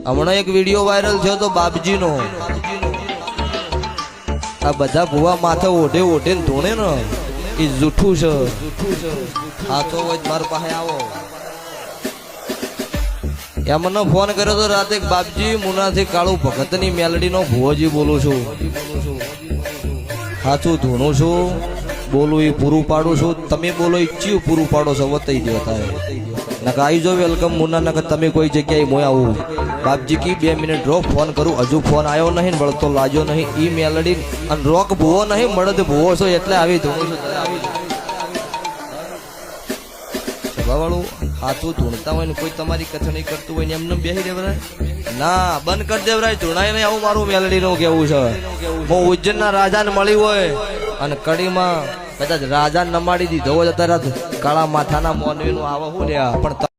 હમણાં એક video viral થયો તો બાપજીનો આ બધા ભુવા માથે ઓઢે ઓઢે ને ધોણે ને એ જૂઠું છે હા તો મારા પાસે આવો એમને ફોન કર્યો તો રાતે બાપજી મુનાથી કાળુ ભગત ની મેલડી નો ભુવોજી બોલું છું સાચું ધૂણું છું બોલું એ પૂરું પાડું છું તમે બોલો ઈચ્છ્યું પૂરું પાડો છો વતાઈ દો થાય નકા આવી જો વેલકમ મુના નકા તમે કોઈ જગ્યાએ મોય આવું બાપજી કી 2 મિનિટ રોક ફોન કરું હજુ ફોન આવ્યો નહીં વળતો લાગ્યો નહીં ઈ મેલડી અને રોક ભૂવો નહીં મળદ ભૂવો છો એટલે આવી ધૂણું છું વાળું હાથું ધૂણતા હોય ને કોઈ તમારી કથણી કરતું હોય ને એમને બેસી દેવરાય ના બંધ કરી દેવરાય ધૂણાય નહીં આવું મારું મેલડી નું કેવું છે હું ઉજ્જૈન ના રાજા ને મળી હોય અને કડીમાં કદાચ રાજા નમાડી દીધો હોય અત્યારે કાળા માથાના મોનવી નું આવો હું લે પણ